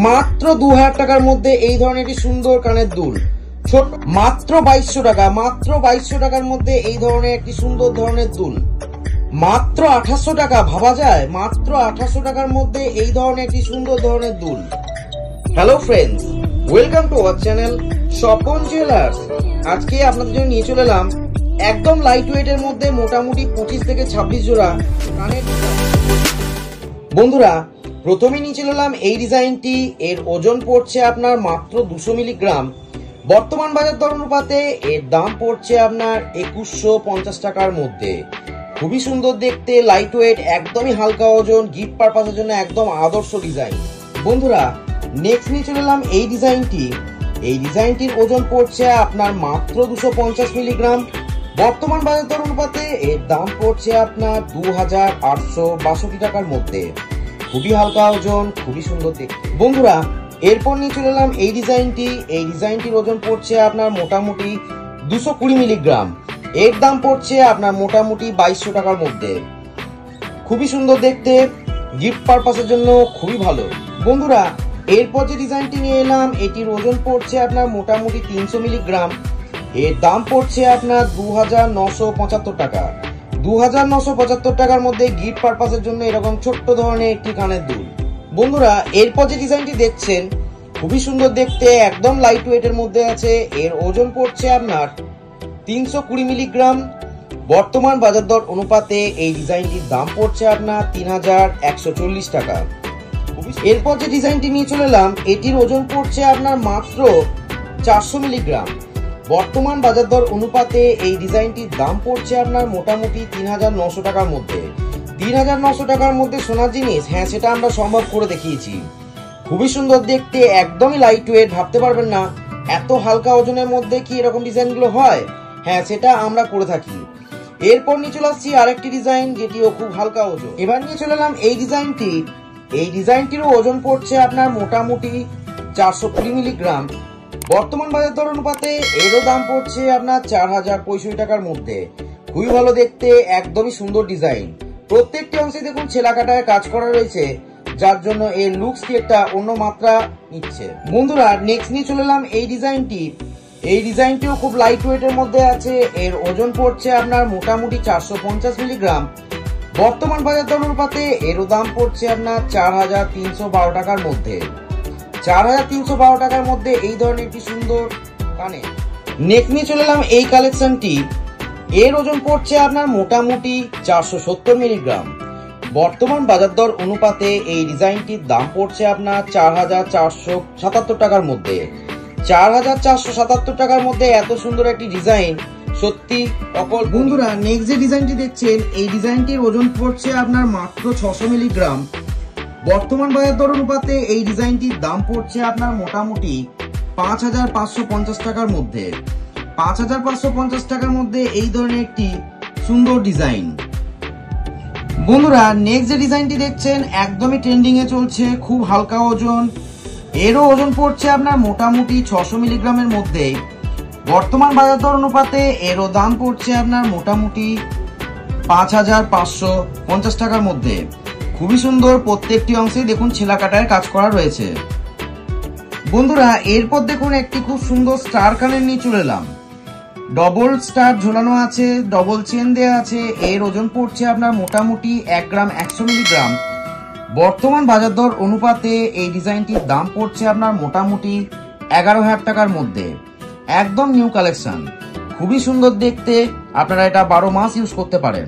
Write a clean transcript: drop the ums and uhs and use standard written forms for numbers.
মাত্র 2000 টাকার মধ্যে এই ধরনের একটি সুন্দর কানের দুল, ছোট মাত্র 2200 টাকা, মাত্র 2200 টাকার মধ্যে এই ধরনের একটি সুন্দর ধরনের দুল, মাত্র 2800 টাকা, ভাবা যায় মাত্র 2800 টাকার মধ্যে এই ধরনের একটি সুন্দর ধরনের দুল। Hello friends, welcome to our channel Swapan jewellers. আজকে আপনাদের জন্য নিয়ে চলে এলাম একদম লাইট ওয়েট এর মধ্যে মোটামুটি 25 থেকে 26 জোড়া কানের। বন্ধুরা, প্রথমে নিয়ে চলে এলাম এই ডিজাইনটি। এর ওজন পড়ছে আপনার মাত্র 200 মিলিগ্রাম। বর্তমান বাজার দর অনুপাতে এর দাম পড়ছে আপনার 2150 টাকার মধ্যে। খুবই সুন্দর দেখতে, লাইট ওয়েট, একদমই হালকা ওজন, গিফট পারপাসের জন্য একদম আদর্শ ডিজাইন। বন্ধুরা, নেক্সট নিয়ে চলে এলাম এই ডিজাইনটি। এই ডিজাইনটির ওজন পড়ছে আপনার মাত্র 250 মিলিগ্রাম। বর্তমান বাজার দর অনুপাতে এর দাম পড়ছে আপনার 2862 টাকার মধ্যে। খুবই হালকা ওজন, খুবই সুন্দর দেখতে। বন্ধুরা, এরপর নিয়ে চলে এলাম এই ডিজাইনটি। এই ডিজাইনটির ওজন পড়ছে আপনার মোটামুটি 220 মিলিগ্রাম। এর দাম পড়ছে আপনার মোটামুটি 2200 টাকার মধ্যে। খুবই সুন্দর দেখতে, গিফট পারপাসের জন্য খুবই ভালো। বন্ধুরা, এরপর যে ডিজাইনটি নিয়ে এলাম, এটির ওজন পড়ছে আপনার মোটামুটি 300 মিলিগ্রাম। এর দাম পড়ছে আপনার 2975 টাকা। 2975 টাকার মধ্যে গিফট পারপাসের জন্য এরকম ছোট্ট ধরনের একটি কানের দুল। বন্ধুরা, এরপর যে ডিজাইনটি দেখছেন, খুবই সুন্দর দেখতে, একদম লাইট ওয়েটের মধ্যে আছে। এর ওজন পড়ছে আপনার 320 মিলিগ্রাম। বর্তমান বাজার দর অনুপাতে এই ডিজাইনটির দাম পড়ছে আপনার 3140 টাকা। এরপর যে ডিজাইনটি নিয়ে চলে এলাম, এটির ওজন পড়ছে আপনার মাত্র 400 মিলিগ্রাম। বর্তমান বাজার দর অনুপাতে এই ডিজাইনটির দাম পড়ছে আপনার মোটামুটি 3900 টাকার মধ্যে। 3900 টাকার মধ্যে সোনার জিনিস, হ্যাঁ, সেটা আমরা সম্ভব করে দেখিয়েছি। খুবই সুন্দর দেখতে, একদমই লাইট ওয়েট, ভাবতে পারবেন না এত হালকা ওজনের মধ্যে কি এরকম ডিজাইনগুলো হয়। হ্যাঁ, সেটা আমরা করে থাকি। এরপর নিয়ে চলে আসছি আরেকটি ডিজাইন, যেটিও খুব হালকা ওজন। এবার নিয়ে চলে এলাম এই ডিজাইনটি। এই ডিজাইনটিরও ওজন পড়ছে আপনার মোটামুটি 420 মিলিগ্রাম। বর্তমান বাজার দর অনুপাতে এরও দাম পড়ছে আপনার 4065 টাকার মধ্যে। খুবই ভালো দেখতে, একদমই সুন্দর ডিজাইন। প্রত্যেকটি অংশে দেখুন ছেলা কাটায় কাজ করা রয়েছে, যার জন্য এর লুকসটি একটা অন্য মাত্রা নিচ্ছে। বন্ধুরা, নেক্সট নিয়ে চলে এলাম এই ডিজাইনটি। এই ডিজাইনটিও খুব লাইট ওয়েটের মধ্যে আছে। এর ওজন পড়ছে আপনার মোটামুটি 450 মিলিগ্রাম। বর্তমান বাজার দর অনুপাতে এরও দাম পড়ছে আপনার 4312 টাকার মধ্যে। 4312 টাকার মধ্যে এই ধরনের একটি সুন্দর কানে। নেক্সট নিয়ে চলে এলাম এই কালেকশনটি। এর ওজন পড়ছে আপনার মোটামুটি 470 মিলিগ্রাম। বর্তমান বাজার দর অনুপাতে এই ডিজাইনটির দাম পড়ছে আপনার 4477 টাকার মধ্যে। 4477 টাকার মধ্যে এত সুন্দর একটি ডিজাইন সত্যি অকল। বন্ধুরা, নেক্সট যে ডিজাইনটি দেখছেন, এই ডিজাইনটির ওজন পড়ছে আপনার মাত্র 600 মিলিগ্রাম। বর্তমান বাজার দর অনুপাতে এই ডিজাইনটির দাম পড়ছে আপনার মোটামুটি 5550 টাকার মধ্যে। 5550 টাকার মধ্যে এই ধরনের একটি সুন্দর ডিজাইন। বন্ধুরা, নেক্সট যে ডিজাইনটি দেখছেন, একদমই ট্রেন্ডিং এ চলছে, খুব হালকা ওজন। এরও ওজন পড়ছে আপনার মোটামুটি 600 মিলিগ্রামের মধ্যে। বর্তমান বাজার দর অনুপাতে এরও দাম পড়ছে আপনার মোটামুটি 5550 টাকার মধ্যে। খুবই সুন্দর, প্রত্যেকটি অংশে দেখুন ছেলা কাটায় কাজ করা রয়েছে। বন্ধুরা, এরপর দেখুন একটি খুব সুন্দর স্টার কানের নিয়ে চলে এলাম। ডবল স্টার ঝোলানো আছে, ডবল চেন দেওয়া আছে। এর ওজন পড়ছে আপনার মোটামুটি 1 গ্রাম 100 মিলিগ্রাম। বর্তমান বাজার দর অনুপাতে এই ডিজাইনটির দাম পড়ছে আপনার মোটামুটি 11000 টাকার মধ্যে। একদম নিউ কালেকশন, খুবই সুন্দর দেখতে, আপনারা এটা 12 মাস ইউজ করতে পারেন।